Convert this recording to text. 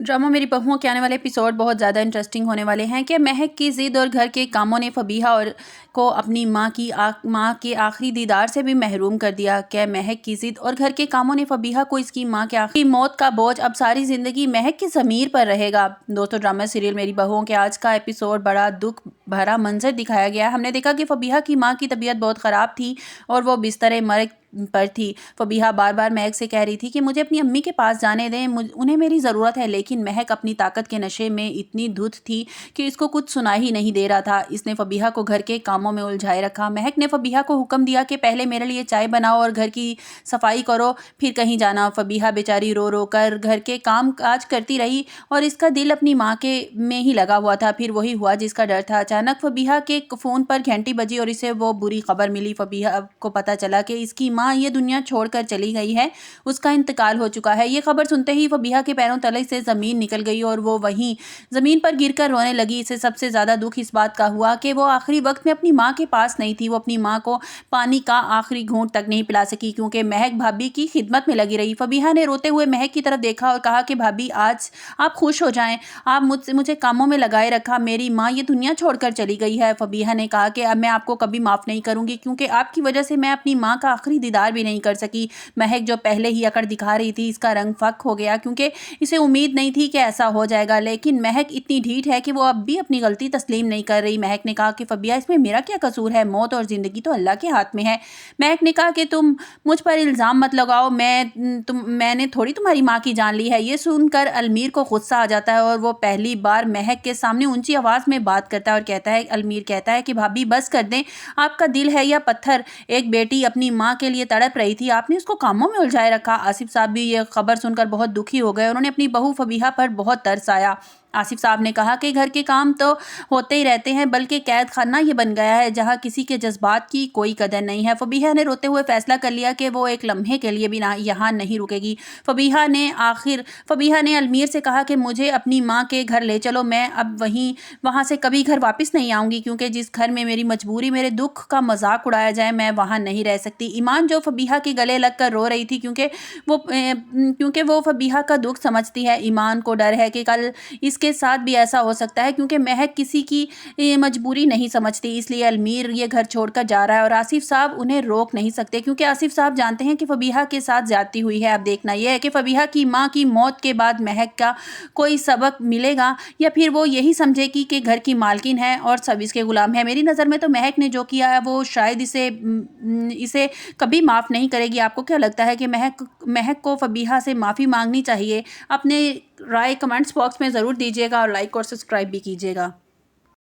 Drama मेरी बहुओं के आने वाले एपिसोड बहुत ज़्यादा इंटरेस्टिंग होने वाले हैं। क्या महक की ज़िद और घर के कामों ने फबीहा और को अपनी माँ के आखिरी दीदार से भी महरूम कर दिया? क्या महक की ज़िद और घर के कामों ने फबीहा को इसकी माँ के आखिरी मौत का बोझ अब सारी ज़िंदगी महक की ज़मीर पर रहेगा? दोस्तों, ड्रामा सीरियल मेरी बहुओं के आज का एपिसोड बड़ा दुख भरा मंजर दिखाया गया। हमने देखा कि फबीहा की माँ की तबीयत बहुत ख़राब थी और वो बिस्तर मर्ग पर थी। फबीहा बार बार महक से कह रही थी कि मुझे अपनी अम्मी के पास जाने दें, उन्हें मेरी ज़रूरत है। लेकिन महक अपनी ताकत के नशे में इतनी धुत थी कि इसको कुछ सुना ही नहीं दे रहा था। इसने फबीहा को घर के कामों में उलझाए रखा। महक ने फबीहा को हुक्म दिया कि पहले मेरे लिए चाय बनाओ और घर की सफाई करो, फिर कहीं जाना। फबीहा बेचारी रो रो कर घर के काम काज करती रही और इसका दिल अपनी माँ के में ही लगा हुआ था। फिर वही हुआ जिसका डर था। अचानक फबीहा के फ़ोन पर घंटी बजी और इसे वो बुरी खबर मिली। फबीहा को पता चला कि इसकी माँ ये दुनिया छोड़कर चली गई है, उसका इंतकाल हो चुका है। ये खबर सुनते ही फबीहा के पैरों तले से ज़मीन निकल गई और वो वहीं ज़मीन पर गिरकर रोने लगी। इसे सबसे ज़्यादा दुख इस बात का हुआ कि वो आखिरी वक्त में अपनी माँ के पास नहीं थी। वो अपनी माँ को पानी का आखिरी घूंट तक नहीं पिला सकी क्योंकि महक भाभी की खिदमत में लगी रही। फबीहा ने रोते हुए महक की तरफ देखा और कहा कि भाभी, आज आप खुश हो जाएं, आप मुझे कामों में लगाए रखा, मेरी माँ ये दुनिया छोड़कर चली गई है। फबीहा ने कहा कि अब मैं आपको कभी माफ़ नहीं करूँगी क्योंकि आपकी वजह से मैं अपनी माँ का आखिरी दीदार भी नहीं कर सकी। महक जो पहले ही अकड़ दिखा रही थी, इसका रंग फक हो गया क्योंकि इसे उम्मीद नहीं थी कि ऐसा हो जाएगा। लेकिन महक इतनी ढीठ है कि वो अब भी अपनी गलती तस्लीम नहीं कर रही। महक ने कहा कि फबिया, इसमें मेरा क्या कसूर है? मौत और ज़िंदगी तो अल्लाह के हाथ में है। महक ने कहा कि तुम मुझ पर इल्ज़ाम मत लगाओ, मैंने थोड़ी तुम्हारी माँ की जान ली है। ये सुनकर अलमीर को गुस्सा आ जाता है और वो पहली बार महक के सामने ऊंची आवाज़ में बात करता है और कहता है, अलमीर कहता है कि भाभी बस कर दें, आपका दिल है या पत्थर? एक बेटी अपनी माँ के लिए तड़प रही थी, आपने उसको कामों में उलझाए रखा। आसिफ साहब भी ये खबर सुनकर बहुत दुखी हो गए। उन्होंने अपनी बहू फबीहा पर बहुत तरस आया। आसिफ साहब ने कहा कि घर के काम तो होते ही रहते हैं, बल्कि कैद खाना ये बन गया है जहां किसी के जज्बात की कोई कदर नहीं है। फबीहा ने रोते हुए फैसला कर लिया कि वो एक लम्हे के लिए भी यहाँ नहीं रुकेगी। फबीहा ने अलमीर से कहा कि मुझे अपनी माँ के घर ले चलो, मैं अब वहाँ से कभी घर वापस नहीं आऊँगी क्योंकि जिस घर में मेरी मजबूरी, मेरे दुख का मजाक उड़ाया जाए, मैं वहाँ नहीं रह सकती। ईमान जो फबीहा के गले लग कर रो रही थी क्योंकि वो फबीहा का दुख समझती है। ईमान को डर है कि कल इसके साथ भी ऐसा हो सकता है क्योंकि महक किसी की मजबूरी नहीं समझती। इसलिए अलमीर ये घर छोड़कर जा रहा है और आसिफ साहब उन्हें रोक नहीं सकते क्योंकि आसिफ साहब जानते हैं कि फबीहा के साथ ज्यादती हुई है। अब देखना यह है कि फबीहा की माँ की मौत के बाद महक का कोई सबक मिलेगा या फिर वो यही समझेगी कि घर की मालकिन है और सब इसके गुलाम है। मेरी नज़र में तो महक ने जो किया है वो शायद इसे कभी माफ़ नहीं करेगी। आपको क्या लगता है कि महक को फबीहा से माफ़ी मांगनी चाहिए? अपने राय कमेंट्स बॉक्स में ज़रूर दीजिएगा और लाइक और सब्सक्राइब भी कीजिएगा।